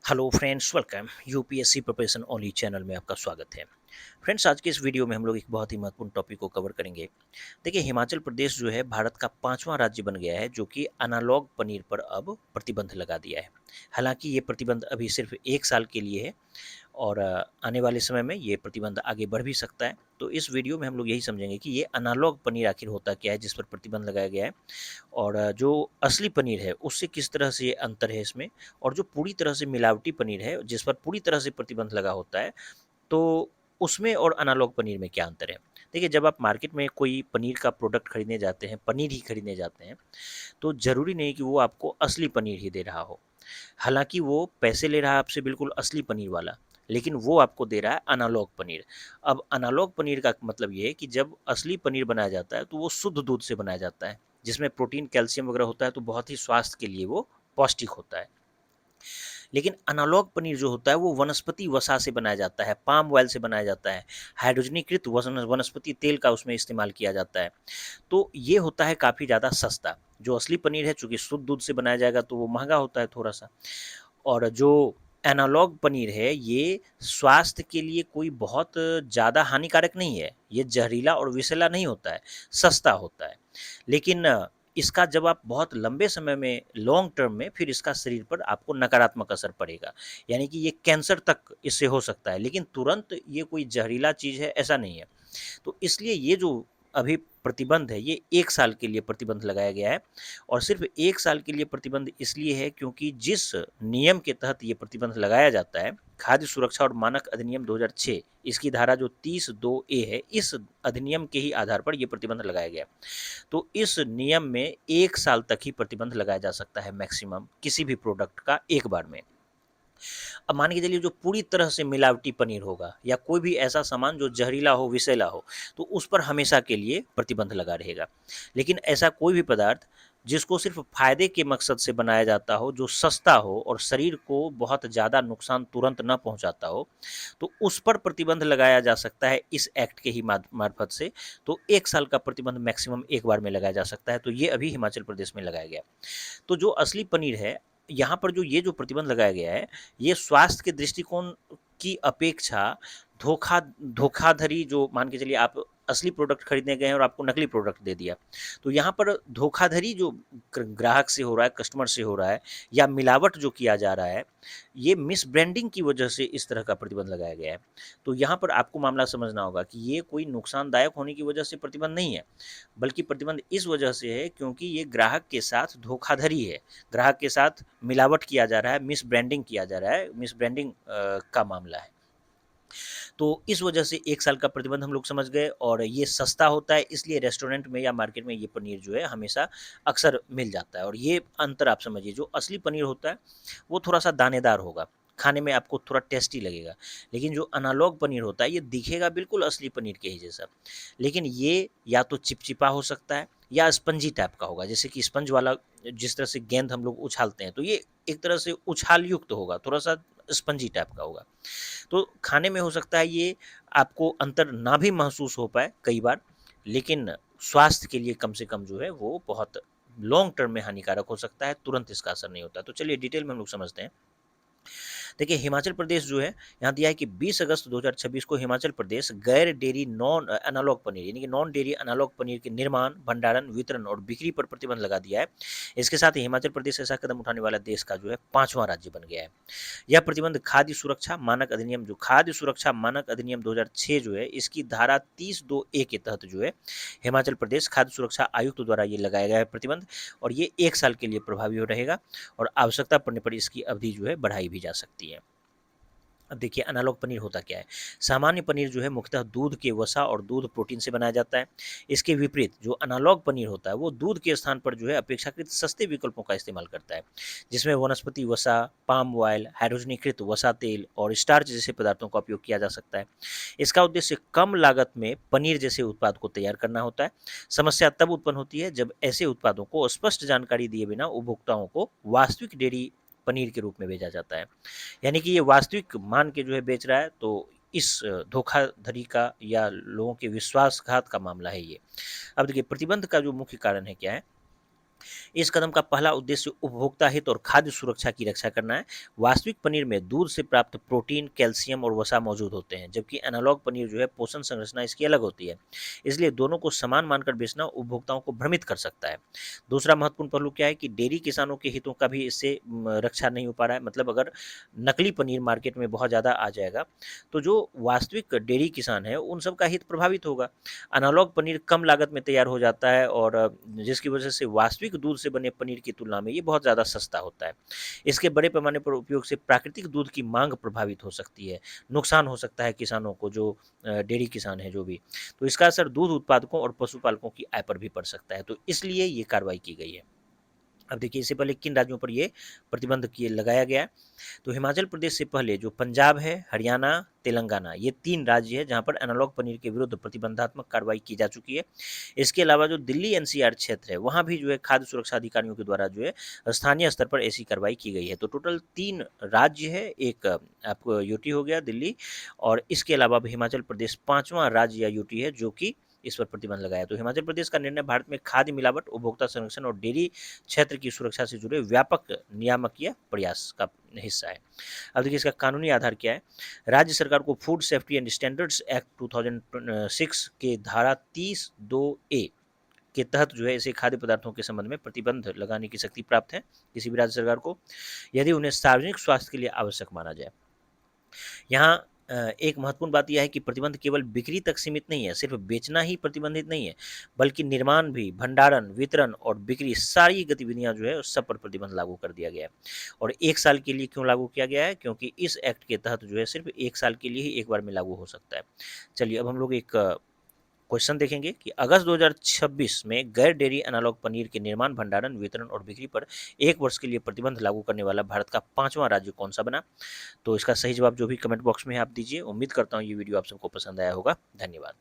Hello friends, welcome UPSC preparation only channel में आपका स्वागत है। फ्रेंड्स, आज के इस वीडियो में हम लोग एक बहुत ही महत्वपूर्ण टॉपिक को कवर करेंगे। देखिए, हिमाचल प्रदेश जो है भारत का 5वां राज्य बन गया है जो कि एनालॉग पनीर पर अब प्रतिबंध लगा दिया है। हालांकि ये प्रतिबंध अभी सिर्फ 1 साल के लिए है और आने वाले समय में ये प्रतिबंध आगे बढ़ भी सकता है। तो इस वीडियो में हम लोग यही समझेंगे कि ये एनालॉग पनीर आखिर होता क्या है जिस पर प्रतिबंध लगाया गया है, और जो असली पनीर है उससे किस तरह से ये अंतर है इसमें, और जो पूरी तरह से मिलावटी पनीर है जिस पर पूरी तरह से प्रतिबंध लगा होता है, तो उसमें और एनालॉग पनीर में क्या अंतर है। देखिए, जब आप मार्केट में कोई पनीर का प्रोडक्ट खरीदने जाते हैं, पनीर ही खरीदने जाते हैं, तो ज़रूरी नहीं कि वो आपको असली पनीर ही दे रहा हो। हालाँकि वो पैसे ले रहा है आपसे बिल्कुल असली पनीर वाला, लेकिन वो आपको दे रहा है एनालॉग पनीर। अब एनालॉग पनीर का मतलब ये है कि जब असली पनीर बनाया जाता है, तो वो शुद्ध दूध से बनाया जाता है, जिसमें प्रोटीन, कैल्शियम वगैरह होता है, तो बहुत ही स्वास्थ्य के लिए वो पौष्टिक होता है। लेकिन एनालॉग पनीर जो होता है वो वनस्पति वसा से बनाया जाता है, पाम ऑयल से बनाया जाता है, हाइड्रोजनीकृत वनस्पति तेल का उसमें इस्तेमाल किया जाता है। तो ये होता है काफ़ी ज़्यादा सस्ता। जो असली पनीर है, चूँकि शुद्ध दूध से बनाया जाएगा तो वो महँगा होता है थोड़ा-सा। और जो एनालॉग पनीर है, ये स्वास्थ्य के लिए कोई बहुत ज़्यादा हानिकारक नहीं है। ये ज़हरीला और विषैला नहीं होता है, सस्ता होता है। लेकिन इसका जब आप बहुत लंबे समय में, लॉन्ग टर्म में, फिर इसका शरीर पर आपको नकारात्मक असर पड़ेगा। यानी कि ये कैंसर तक इससे हो सकता है, लेकिन तुरंत ये कोई ज़हरीला चीज़ है, ऐसा नहीं है। तो इसलिए ये जो अभी प्रतिबंध है, ये 1 साल के लिए प्रतिबंध लगाया गया है, और सिर्फ़ 1 साल के लिए प्रतिबंध इसलिए है क्योंकि जिस नियम के तहत ये प्रतिबंध लगाया जाता है, खाद्य सुरक्षा और मानक अधिनियम 2006, इसकी धारा जो 30(2)A है, इस अधिनियम के ही आधार पर ये प्रतिबंध लगाया गया है। तो इस नियम में 1 साल तक ही प्रतिबंध लगाया जा सकता है मैक्सिमम, किसी भी प्रोडक्ट का एक बार में। अब मान के चलिए जो पूरी तरह से मिलावटी पनीर होगा या कोई भी ऐसा सामान जो ज़हरीला हो, विषैला हो, तो उस पर हमेशा के लिए प्रतिबंध लगा रहेगा। लेकिन ऐसा कोई भी पदार्थ जिसको सिर्फ़ फ़ायदे के मकसद से बनाया जाता हो, जो सस्ता हो और शरीर को बहुत ज़्यादा नुकसान तुरंत ना पहुँचाता हो, तो उस पर प्रतिबंध लगाया जा सकता है इस एक्ट के ही मार्फ़त से। तो 1 साल का प्रतिबंध मैक्सिमम एक बार में लगाया जा सकता है, तो ये अभी हिमाचल प्रदेश में लगाया गया। तो जो असली पनीर है, यहाँ पर जो ये जो प्रतिबंध लगाया गया है, ये स्वास्थ्य के दृष्टिकोण की अपेक्षा धोखाधड़ी, जो मान के चलिए आप असली प्रोडक्ट खरीदने गए हैं और आपको नकली प्रोडक्ट दे दिया। तो यहाँ पर धोखाधड़ी जो ग्राहक से हो रहा है, कस्टमर से हो रहा है, या मिलावट जो किया जा रहा है, ये मिस ब्रांडिंग की वजह से इस तरह का प्रतिबंध लगाया गया है। तो यहाँ पर आपको मामला समझना होगा कि ये कोई नुकसानदायक होने की वजह से प्रतिबंध नहीं है, बल्कि प्रतिबंध इस वजह से है क्योंकि ये ग्राहक के साथ धोखाधड़ी है। ग्राहक के साथ मिलावट किया जा रहा है, मिस ब्रांडिंग किया जा रहा है, मिस ब्रांडिंग का मामला है। तो इस वजह से 1 साल का प्रतिबंध हम लोग समझ गए, और ये सस्ता होता है, इसलिए रेस्टोरेंट में या मार्केट में ये पनीर जो है हमेशा अक्सर मिल जाता है। और ये अंतर आप समझिए, जो असली पनीर होता है वो थोड़ा-सा दानेदार होगा, खाने में आपको थोड़ा टेस्टी लगेगा। लेकिन जो एनालॉग पनीर होता है, ये दिखेगा बिल्कुल असली पनीर के ही जैसा, लेकिन ये या तो चिपचिपा हो सकता है या स्पंजी टाइप का होगा, जैसे कि स्पंज वाला जिस तरह से गेंद हम लोग उछालते हैं, तो ये एक तरह से उछाल युक्त होगा, थोड़ा-सा स्पंजी टाइप का होगा। तो खाने में हो सकता है ये आपको अंतर ना भी महसूस हो पाए कई बार, लेकिन स्वास्थ्य के लिए कम से कम जो है वो बहुत लॉन्ग टर्म में हानिकारक हो सकता है, तुरंत इसका असर नहीं होता। तो चलिए डिटेल में हम लोग समझते हैं। देखिए, हिमाचल प्रदेश जो है, यहाँ दिया है कि 20 अगस्त 2026 को हिमाचल प्रदेश गैर डेयरी नॉन एनालॉग पनीर, यानी कि नॉन डेयरी एनालॉग पनीर के निर्माण, भंडारण, वितरण और बिक्री पर प्रतिबंध लगा दिया है। इसके साथ ही हिमाचल प्रदेश ऐसा कदम उठाने वाला देश का जो है 5वां राज्य बन गया है। यह प्रतिबंध खाद्य सुरक्षा मानक अधिनियम, जो खाद्य सुरक्षा मानक अधिनियम 2006 जो है, इसकी धारा 30(2)A के तहत जो है हिमाचल प्रदेश खाद्य सुरक्षा आयुक्त द्वारा ये लगाया गया है प्रतिबंध, और ये 1 साल के लिए प्रभावी हो रहेगा, और आवश्यकता पड़ने पर इसकी अवधि जो है बढ़ाई भी जा सकती है। अब देखिए, एनालॉग पनीर होता क्या है। सामान्य पनीर जो है मुख्यतः दूध के वसा और दूध प्रोटीन से बनाया जाता है। इसके विपरीत जो एनालॉग पनीर होता है वो दूध के स्थान पर जो है अपेक्षाकृत सस्ते विकल्पों का इस्तेमाल करता है, जिसमें वनस्पति वसा, पाम ऑयल, हाइड्रोजनीकृत वसा तेल और स्टार्च जैसे पदार्थों का उपयोग किया जा सकता है। इसका उद्देश्य कम लागत में पनीर जैसे उत्पाद को तैयार करना होता है। समस्या तब उत्पन्न होती है जब ऐसे उत्पादों को स्पष्ट जानकारी दिए बिना उपभोक्ताओं को वास्तविक डेयरी पनीर के रूप में भेजा जाता है। यानी कि ये वास्तविक मान के जो है बेच रहा है, तो इस धोखाधड़ी का या लोगों के विश्वासघात का मामला है ये। अब देखिए, प्रतिबंध का जो मुख्य कारण है क्या है, इस कदम का पहला उद्देश्य उपभोक्ता हित और खाद्य सुरक्षा की रक्षा करना है। वास्तविक पनीर में दूध से प्राप्त प्रोटीन, कैल्शियम और वसा मौजूद होते हैं, जबकि एनालॉग पनीर जो है पोषण संरचना इसकी अलग होती है। इसलिए दोनों को समान मानकर बेचना उपभोक्ताओं को भ्रमित कर सकता है। दूसरा महत्वपूर्ण पहलू क्या है कि डेयरी किसानों के हितों का भी इससे रक्षा नहीं हो पा रहा है। मतलब अगर नकली पनीर मार्केट में बहुत ज़्यादा आ जाएगा, तो जो वास्तविक डेयरी किसान है उन सब का हित प्रभावित होगा। एनालॉग पनीर कम लागत में तैयार हो जाता है और जिसकी वजह से वास्तविक दूध से बने पनीर की तुलना में ये बहुत ज़्यादा सस्ता होता है। इसके बड़े पैमाने पर उपयोग से प्राकृतिक दूध की मांग प्रभावित हो सकती है, नुकसान हो सकता है किसानों को, जो डेयरी किसान है जो भी। तो इसका असर दूध उत्पादकों और पशुपालकों की आय पर भी पड़ सकता है, तो इसलिए ये कार्रवाई की गई है। अब देखिए इससे पहले किन राज्यों पर ये प्रतिबंध किए लगाया गया है। तो हिमाचल प्रदेश से पहले जो पंजाब है, हरियाणा, तेलंगाना, ये 3 राज्य है जहाँ पर एनालॉग पनीर के विरुद्ध प्रतिबंधात्मक कार्रवाई की जा चुकी है। इसके अलावा जो दिल्ली एनसीआर क्षेत्र है, वहाँ भी जो है खाद्य सुरक्षा अधिकारियों के द्वारा जो है स्थानीय स्तर पर ऐसी कार्रवाई की गई है। तो टोटल 3 राज्य है, एक आपको यूटी हो गया दिल्ली, और इसके अलावा अब हिमाचल प्रदेश 5वां राज्य या यूटी है जो कि इस पर प्रतिबंध लगाया। तो हिमाचल प्रदेश का निर्णय भारत में खाद्य मिलावट, उपभोक्ता संरक्षण और डेयरी क्षेत्र की सुरक्षा से जुड़े व्यापक नियामकीय प्रयास का हिस्सा है। अब देखिए इसका कानूनी आधार क्या है। राज्य सरकार को food safety and standards act 2006 के धारा 30(2)(a) के तहत जो है ऐसे खाद्य पदार्थों के संबंध में प्रतिबंध लगाने की शक्ति प्राप्त है किसी भी राज्य सरकार को, यदि उन्हें सार्वजनिक स्वास्थ्य के लिए आवश्यक माना जाए। यहाँ एक महत्वपूर्ण बात यह है कि प्रतिबंध केवल बिक्री तक सीमित नहीं है, सिर्फ बेचना ही प्रतिबंधित नहीं है, बल्कि निर्माण भी, भंडारण, वितरण और बिक्री, सारी गतिविधियां जो है उस सब पर प्रतिबंध लागू कर दिया गया है। और 1 साल के लिए क्यों लागू किया गया है? क्योंकि इस एक्ट के तहत जो है सिर्फ 1 साल के लिए ही एक बार में लागू हो सकता है। चलिए अब हम लोग एक क्वेश्चन देखेंगे कि अगस्त 2026 में गैर डेयरी एनालॉग पनीर के निर्माण, भंडारण, वितरण और बिक्री पर 1 वर्ष के लिए प्रतिबंध लागू करने वाला भारत का 5वां राज्य कौन सा बना? तो इसका सही जवाब जो भी कमेंट बॉक्स में है आप दीजिए। उम्मीद करता हूँ ये वीडियो आप सबको पसंद आया होगा। धन्यवाद।